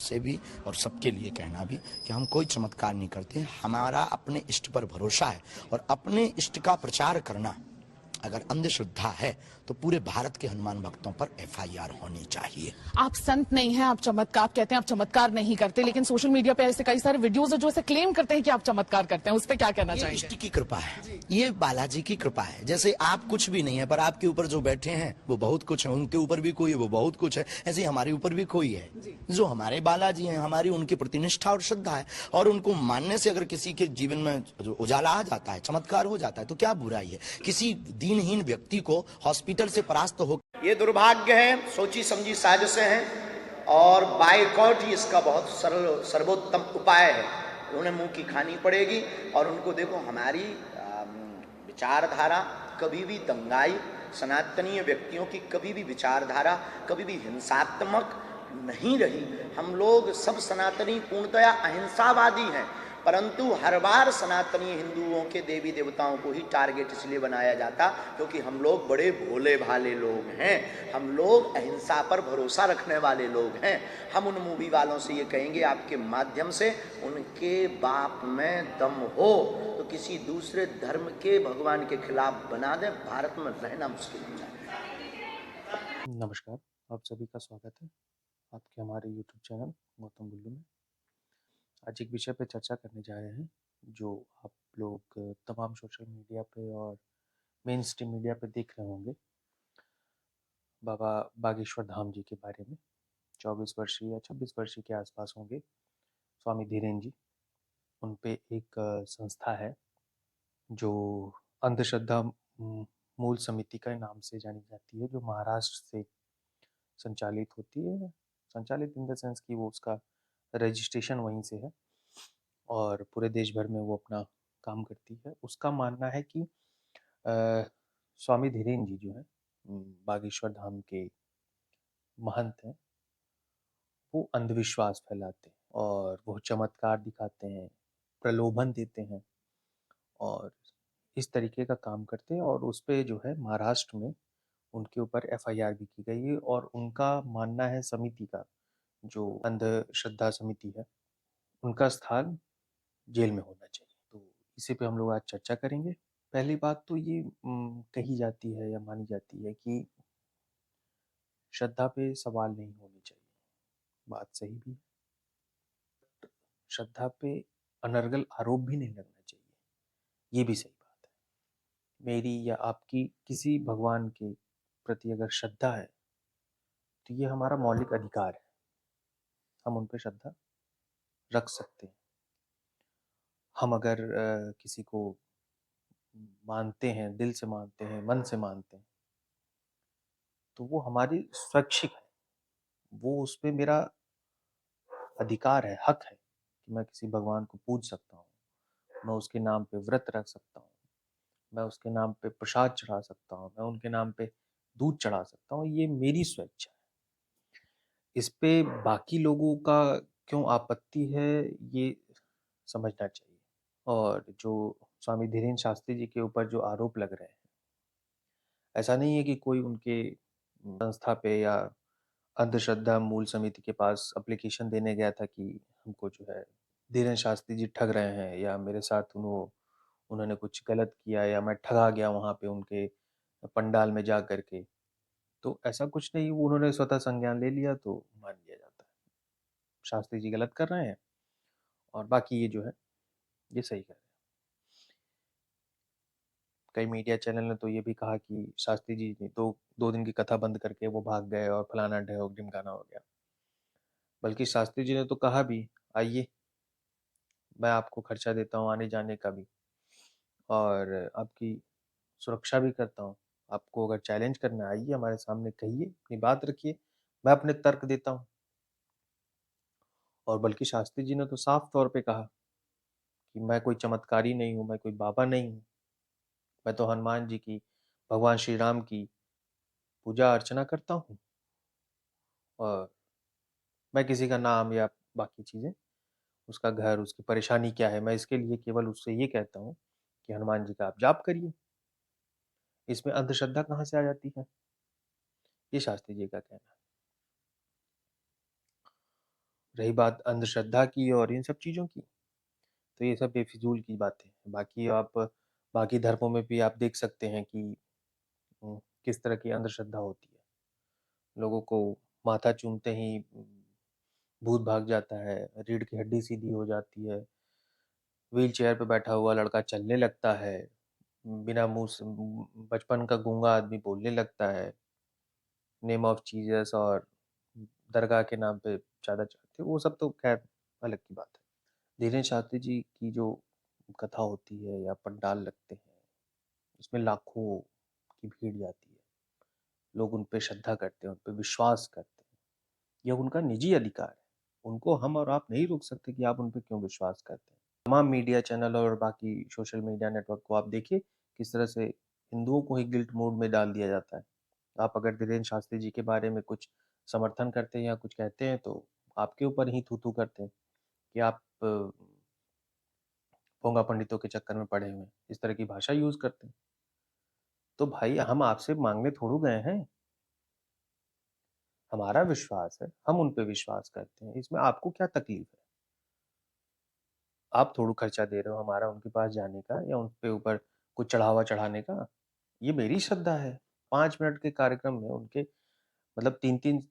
से भी और सबके लिए कहना भी कि हम कोई चमत्कार नहीं करते। हमारा अपने इष्ट पर भरोसा है और अपने इष्ट का प्रचार करना अगर अंधश्रद्धा है तो पूरे भारत के हनुमान भक्तों पर एफआईआर होनी चाहिए। आप संत नहीं हैं, आप चमत्कार, आप कहते हैं आप चमत्कार नहीं करते, लेकिन सोशल मीडिया पे ऐसे कई सारे वीडियोस है जो ऐसे क्लेम करते हैं कि आप चमत्कार करते हैं। उस पर क्या कहना ये चाहेंगे? इष्ट की कृपा है, ये बालाजी की कृपा है। जैसे आप कुछ भी नहीं है पर आपके ऊपर जो बैठे हैं वो बहुत कुछ है, उनके ऊपर भी कोई है वो बहुत कुछ है, ऐसे ही हमारे ऊपर भी कोई है जो हमारे बालाजी हैं। हमारी उनकी प्रति निष्ठा और श्रद्धा है और उनको मानने से अगर किसी के जीवन में जो उजाला आ जाता है, चमत्कार हो जाता है, तो क्या बुराई है? किसी दीनहीन व्यक्ति को हॉस्पिटल से परास्त हो, ये दुर्भाग्य है, सोची समझी साजिशें हैं और बाइकॉट ही इसका बहुत सरल सर्वोत्तम उपाय है। उन्हें मुंह की खानी पड़ेगी और उनको देखो, हमारी विचारधारा कभी भी दंगाई, सनातनीय व्यक्तियों की कभी भी विचारधारा कभी भी हिंसात्मक नहीं रही। हम लोग सब सनातनी पूर्णतया अहिंसावादी हैं, परंतु हर बार सनातनी हिंदुओं के देवी देवताओं को ही टारगेट इसलिए बनाया जाता क्योंकि हम लोग बड़े भोले भाले लोग हैं, हम लोग अहिंसा पर भरोसा रखने वाले लोग हैं। हम उन मूवी वालों से ये कहेंगे आपके माध्यम से, उनके बाप में दम हो तो किसी दूसरे धर्म के भगवान के खिलाफ बना दें, भारत में रहना मुश्किल हो जाए। नमस्कार, आप सभी का स्वागत है आपके हमारे YouTube चैनल गौतम बुल्लू में। आज एक विषय पे चर्चा करने जा रहे हैं जो आप लोग तमाम सोशल मीडिया पे और मेन स्ट्रीम मीडिया पे देख रहे होंगे। बाबा बागेश्वर धाम जी के बारे में 24 वर्षीय या 26 वर्षीय के आसपास होंगे स्वामी धीरेन जी। उन पे एक संस्था है जो अंधश्रद्धा मूल समिति का नाम से जानी जाती है, जो महाराष्ट्र से संचालित होती है। संचालित इन द सेंस कि वो उसका रजिस्ट्रेशन वहीं से है और पूरे देश भर में वो अपना काम करती है। उसका मानना है कि स्वामी धीरेन जी जो है बागेश्वर धाम के महंत हैं, वो अंधविश्वास फैलाते हैं और वो चमत्कार दिखाते हैं, प्रलोभन देते हैं और इस तरीके का काम करते हैं। और उस पे जो है महाराष्ट्र में उनके ऊपर एफआईआर भी की गई है और उनका मानना है समिति का, जो अंधश्रद्धा समिति है, उनका स्थान जेल में होना चाहिए। तो इसी पे हम लोग आज चर्चा करेंगे। पहली बात तो ये कही जाती है या मानी जाती है कि श्रद्धा पे सवाल नहीं होने चाहिए। बात सही भी है, श्रद्धा पे अनर्गल आरोप भी नहीं लगना चाहिए, ये भी सही बात है। मेरी या आपकी किसी भगवान के प्रति अगर श्रद्धा है तो ये हमारा मौलिक अधिकार है, हम उन पे श्रद्धा रख सकते हैं। हम अगर किसी को मानते हैं, दिल से मानते हैं, मन से मानते हैं, तो वो हमारी स्वैच्छिक है, वो उस पे मेरा अधिकार है, हक है कि मैं किसी भगवान को पूज सकता हूँ, मैं उसके नाम पे व्रत रख सकता हूँ, मैं उसके नाम पे प्रसाद चढ़ा सकता हूँ, मैं उनके नाम पे दूध चढ़ा सकता हूँ। ये मेरी स्वेच्छा है, इस पे बाकी लोगों का क्यों आपत्ति है ये समझना चाहिए। और जो स्वामी धीरेन्द्र शास्त्री जी के ऊपर जो आरोप लग रहे हैं, ऐसा नहीं है कि कोई उनके संस्था पे या अंधश्रद्धा मूल समिति के पास एप्लीकेशन देने गया था कि हमको जो है धीरेन्द्र शास्त्री जी ठग रहे हैं या मेरे साथ उन्होंने कुछ गलत किया या मैं ठगा गया वहाँ पे उनके पंडाल में जा करके। तो ऐसा कुछ नहीं, उन्होंने स्वतः संज्ञान ले लिया तो मान लिया जाता है शास्त्री जी गलत कर रहे हैं और बाकी ये जो है ये सही कर रहे हैं। कई मीडिया चैनल ने तो ये भी कहा कि शास्त्री जी ने दो दिन की कथा बंद करके वो भाग गए और फलाना ढिमकाना हो गया। बल्कि शास्त्री जी ने तो कहा भी, आइए मैं आपको खर्चा देता हूँ आने जाने का भी और आपकी सुरक्षा भी करता हूँ। आपको अगर चैलेंज करना है आइए हमारे सामने कहिए, अपनी बात रखिए, मैं अपने तर्क देता हूँ। और बल्कि शास्त्री जी ने तो साफ तौर पे कहा कि मैं कोई चमत्कारी नहीं हूँ, मैं कोई बाबा नहीं हूँ, मैं तो हनुमान जी की, भगवान श्री राम की पूजा अर्चना करता हूँ और मैं किसी का नाम या बाकी चीज़ें, उसका घर, उसकी परेशानी क्या है, मैं इसके लिए केवल उससे ये कहता हूँ कि हनुमान जी का आप जाप करिए। इसमें अंधश्रद्धा कहाँ से आ जाती है? ये शास्त्री जी का कहना है। रही बात अंधश्रद्धा की और इन सब चीज़ों की, तो ये सब बेफिजूल की बातें हैं। बाकी आप बाकी धर्मों में भी आप देख सकते हैं कि किस तरह की अंधश्रद्धा होती है। लोगों को माथा चूमते ही भूत भाग जाता है, रीढ़ की हड्डी सीधी हो जाती है, व्हील चेयर पे बैठा हुआ लड़का चलने लगता है, बिना मुँह से बचपन का गूंगा आदमी बोलने लगता है, नेम ऑफ जीसस और दरगाह के नाम पे ज़्यादा चढ़ते, वो सब तो खैर अलग की बात है। धीरेन्द्र शास्त्री जी की जो कथा होती है या पंडाल लगते हैं, उसमें लाखों की भीड़ जाती है, लोग उन पे श्रद्धा करते हैं, उन पे विश्वास करते हैं। यह उनका निजी अधिकार है, उनको हम और आप नहीं रोक सकते कि आप उन पे क्यों विश्वास करते हैं। तमाम मीडिया चैनल और बाकी सोशल मीडिया नेटवर्क को आप देखिए किस तरह से हिंदुओं को ही गिल्ट मोड में डाल दिया जाता है। आप अगर धीरेन्द्र शास्त्री जी के बारे में कुछ समर्थन करते हैं या कुछ कहते हैं तो आपके ऊपर ही थू-थू करते हैं कि आप भोंगा पंडितों के चक्कर में पड़े हुए हैं, इस तरह की भाषा यूज़ करते हैं। तो भाई हम आपसे मांगने थोड़ू गए हैं, हमारा विश्वास है, हम उन पे विश्वास करते हैं, इसमें आपको क्या तकलीफ है? आप थोड़ू खर्चा दे रहे हो हमारा उनके पास जाने का या उनके ऊपर कुछ चढ़ावा चढ़ाने का। ये मेरी श्रद्धा है। 5 मिनट के कार्यक्रम में उनके मतलब 3-3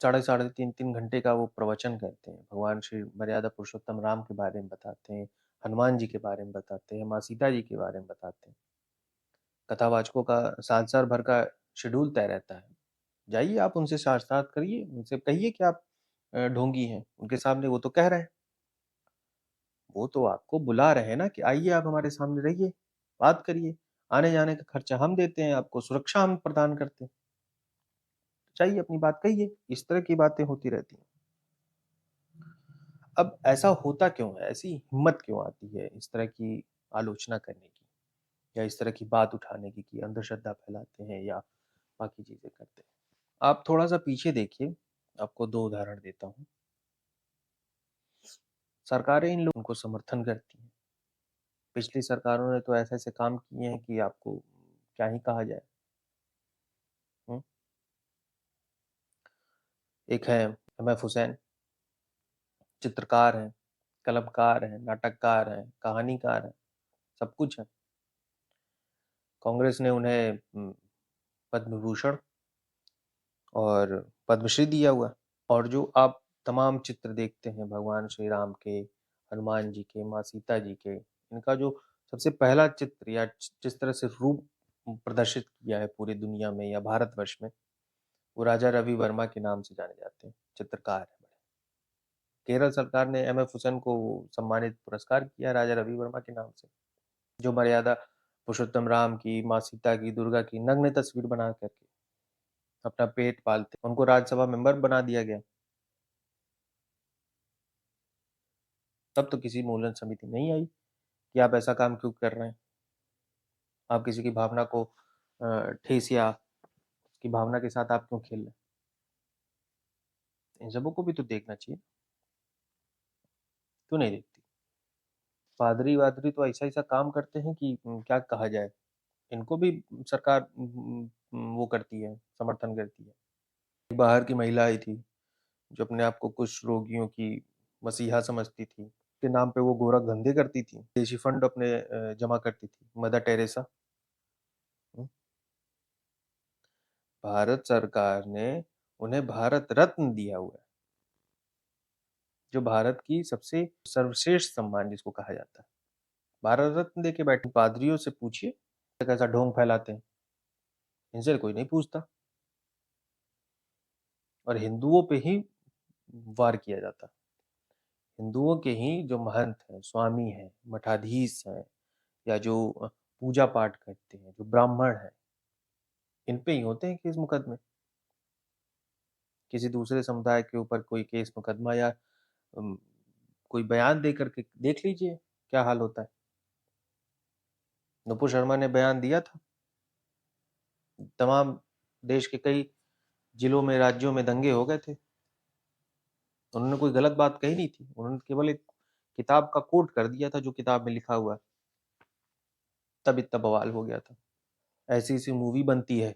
साढ़े 3-3 घंटे का वो प्रवचन करते हैं। भगवान श्री मर्यादा पुरुषोत्तम राम के बारे में बताते हैं, हनुमान जी के बारे में बताते हैं, माँ सीता जी के बारे में बताते हैं। कथावाचकों का साल भर का शेड्यूल तय रहता है। जाइए आप उनसे साक्षात करिए, उनसे कहिए कि आप ढोंगी हैं। उनके सामने वो तो कह रहे हैं। वो तो आपको बुला रहे हैं ना कि आइए आप हमारे सामने रहिए, बात करिए। आने-जाने का खर्चा हम देते हैं, आपको सुरक्षा हम प्रदान करते हैं। जाइए अपनी बात कहिए, इस तरह की बातें होती रहती हैं। अब ऐसा होता क्यों है? ऐसी हिम्मत क्यों आती है इस तरह की आलोचना करने की या इस तरह की बात उठाने की कि अंधश्रद्धा फैलाते हैं या बाकी चीज़ें करते हैं? आप थोड़ा-सा पीछे देखिए, आपको 2 उदाहरण देता हूँ। सरकारें इन लोगों को समर्थन करती हैं। पिछली सरकारों ने तो ऐसे-ऐसे काम किए हैं कि आपको क्या ही कहा जाए। हुँ? एक है एमएफ हुसैन, चित्रकार हैं, कलमकार हैं, नाटककार हैं, कहानीकार हैं, सब कुछ हैं। कांग्रेस ने उन्हें पद्म भूषण और पद्मश्री दिया हुआ है। और जो आप तमाम चित्र देखते हैं भगवान श्री राम के, हनुमान जी के, माँ सीता जी के, इनका जो सबसे पहला चित्र या जिस तरह से रूप प्रदर्शित किया है पूरी दुनिया में या भारतवर्ष में, वो राजा रवि वर्मा के नाम से जाने जाते हैं, चित्रकार हैं बड़े। केरल सरकार ने एम.एफ. हुसैन को सम्मानित पुरस्कार किया राजा रवि वर्मा के नाम से, जो मर्यादा पुरुषोत्तम राम की, माँ सीता की, दुर्गा की नग्न तस्वीर बना करके अपना पेट पालते, उनको राज्यसभा मेंबर बना दिया गया। तब तो किसी मूलन समिति नहीं आई कि आप ऐसा काम क्यों कर रहे हैं, आप किसी की भावना को ठेस या उसकी भावना के साथ आप क्यों खेल रहे हैं। इन सबों को भी तो देखना चाहिए, क्यों नहीं देखती। पादरी वादरी तो ऐसा काम करते हैं कि क्या कहा जाए, इनको भी सरकार वो करती है, समर्थन करती है। बाहर की महिला आई थी जो अपने आप को कुछ रोगियों की मसीहा समझती थी, के नाम पे वो गोरख धंधे करती थी, देशी फंड अपने जमा करती थी, मदर टेरेसा। हम्म, भारत सरकार ने उन्हें भारत रत्न दिया हुआ है, जो भारत की सबसे सर्वश्रेष्ठ सम्मान जिसको कहा जाता है। भारत रत्न देके बैठे पादरियों से पूछिए कैसा ढोंग फैलाते हैं, इनसे कोई नहीं पूछता। और हिंदुओं पे ही वार किया जाता, हिंदुओं के ही जो महंत हैं, स्वामी हैं, मठाधीश हैं या जो पूजा पाठ करते हैं, जो ब्राह्मण हैं, इन पे ही होते हैं केस मुकदमे। किसी दूसरे समुदाय के ऊपर कोई केस मुकदमा या कोई बयान दे करके देख लीजिए क्या हाल होता है। नुपुर शर्मा ने बयान दिया था, तमाम देश के कई जिलों में, राज्यों में दंगे हो गए थे। उन्होंने कोई गलत बात कही नहीं थी, उन्होंने केवल एक किताब का कोट कर दिया था जो किताब में लिखा हुआ है, तब इतना बवाल हो गया था। ऐसी मूवी बनती है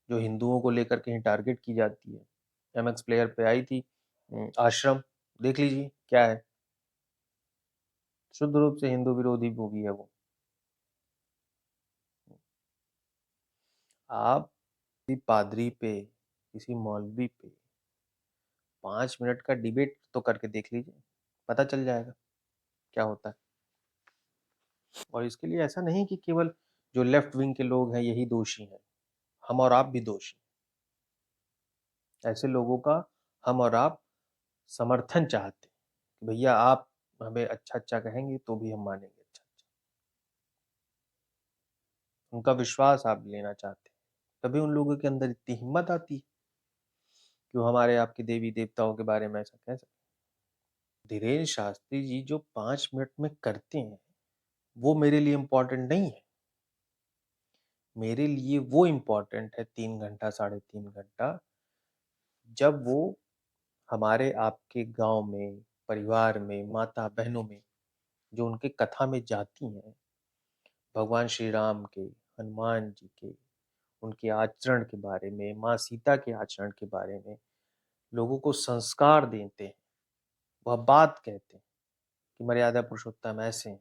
जो हिंदुओं को लेकर कहीं टारगेट की जाती है। एमएक्स प्लेयर पे आई थी, आश्रम देख लीजिए क्या है, शुद्ध रूप से हिंदू विरोधी मूवी है वो। आप किसी पादरी पे, किसी मौलवी पे 5 मिनट का डिबेट तो करके देख लीजिए, पता चल जाएगा क्या होता है। और इसके लिए ऐसा नहीं कि केवल जो लेफ्ट विंग के लोग हैं यही दोषी हैं, हम और आप भी दोषी हैं। ऐसे लोगों का हम और आप समर्थन चाहते हैं कि भैया आप हमें अच्छा अच्छा कहेंगे तो भी हम मानेंगे अच्छा अच्छा, उनका विश्वास आप लेना चाहते हैं, तभी उन लोगों के अंदर इतनी हिम्मत आती है कि वो हमारे आपके देवी देवताओं के बारे में ऐसा कह सकते। धीरेन्द्र शास्त्री जी जो 5 मिनट में करते हैं वो मेरे लिए इम्पोर्टेंट नहीं है। मेरे लिए वो इम्पोर्टेंट है 3 घंटा 3.5 घंटा, जब वो हमारे आपके गांव में, परिवार में, माता बहनों में जो उनके कथा में जाती हैं, भगवान श्री राम के, हनुमान जी के, उनके आचरण के बारे में, माँ सीता के आचरण के बारे में लोगों को संस्कार देते हैं, वह बात कहते हैं कि मर्यादा पुरुषोत्तम ऐसे हैं।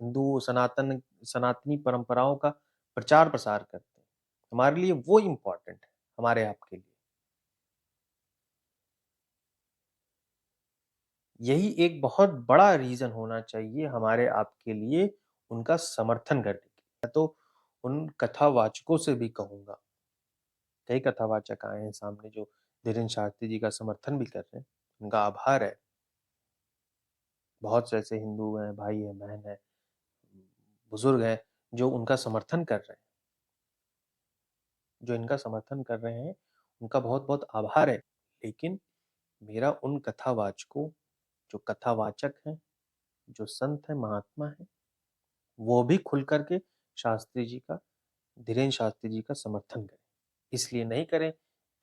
हिंदू सनातनी परंपराओं का प्रचार प्रसार करते हैं। हमारे लिए वो इम्पोर्टेंट है, हमारे आपके लिए। यही एक बहुत बड़ा रीजन होना चाहिए हमारे आपके लिए उनका समर्थन करने की। मैं तो उन कथावाचकों से भी कहूंगा, कई कथावाचक आए हैं सामने जो धीरेन्द्र शास्त्री जी का समर्थन भी कर रहे हैं, उनका आभार है। बहुत से ऐसे हिंदू हैं, भाई हैं, बहन हैं, बुजुर्ग हैं जो उनका समर्थन कर रहे हैं, जो इनका समर्थन कर रहे हैं, उनका बहुत बहुत आभार है। लेकिन मेरा उन कथावाचकों, जो कथावाचक हैं, जो संत हैं, महात्मा हैं, वो भी खुल करके शास्त्री जी का, धीरेन्द्र शास्त्री जी का समर्थन करें। इसलिए नहीं करें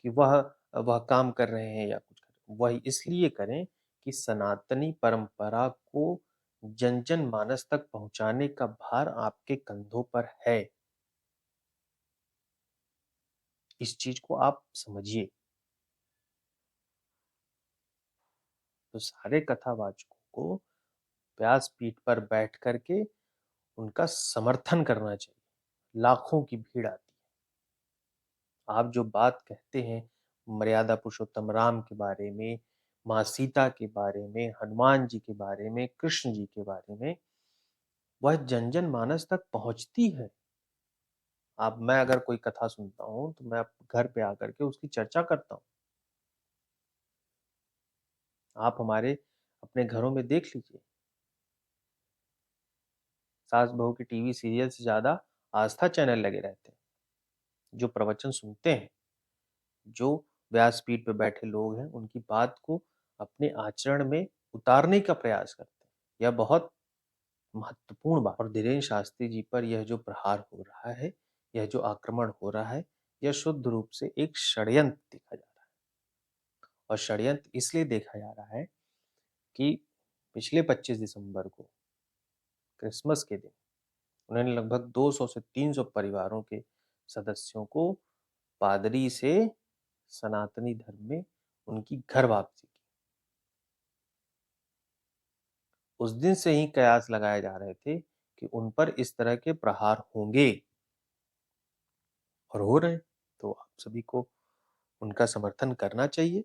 कि वह काम कर रहे हैं या कुछ कर रहे हैं, वह इसलिए करें कि सनातनी परंपरा को जन जन मानस तक पहुंचाने का भार आपके कंधों पर है। इस चीज को आप समझिए। तो सारे कथावाचकों को व्यासपीठ पर बैठ करके उनका समर्थन करना चाहिए। लाखों की भीड़ आती है। आप जो बात कहते हैं मर्यादा पुरुषोत्तम राम के बारे में, माँ सीता के बारे में, हनुमान जी के बारे में, कृष्ण जी के बारे में, वह जन जन मानस तक पहुंचती है। अब मैं अगर कोई कथा सुनता हूँ तो मैं घर पे आकर के उसकी चर्चा करता हूँ। आप हमारे अपने घरों में देख लीजिए, सास बहू के टीवी सीरियल से ज्यादा आस्था चैनल लगे रहते हैं। जो प्रवचन सुनते हैं, जो व्यासपीठ पे बैठे लोग हैं, उनकी बात को अपने आचरण में उतारने का प्रयास करते हैं। यह बहुत महत्वपूर्ण बात। और धीरेन्द्र शास्त्री जी पर यह जो प्रहार हो रहा है, यह जो आक्रमण हो रहा है, यह शुद्ध रूप से एक षड्यंत्र देखा जा रहा है। और षड्यंत्र इसलिए देखा जा रहा है कि पिछले 25 दिसंबर को, क्रिसमस के दिन, उन्होंने लगभग 200 से 300 परिवारों के सदस्यों को पादरी से सनातनी धर्म में उनकी घर वापसी की। उस दिन से ही कयास लगाए जा रहे थे कि उन पर इस तरह के प्रहार होंगे, और हो रहे हैं। तो आप सभी को उनका समर्थन करना चाहिए।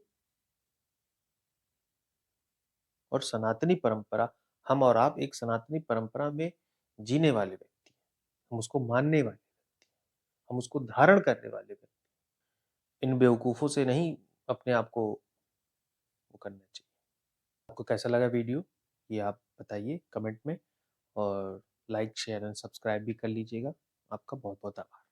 और सनातनी परंपरा, हम और आप एक सनातनी परंपरा में जीने वाले व्यक्ति हैं, हम उसको मानने वाले व्यक्ति हैं, हम उसको धारण करने वाले व्यक्ति। इन बेवकूफों से नहीं अपने आप को वो करना चाहिए। आपको कैसा लगा वीडियो ये आप बताइए कमेंट में, और लाइक शेयर एंड सब्सक्राइब भी कर लीजिएगा। आपका बहुत बहुत आभार।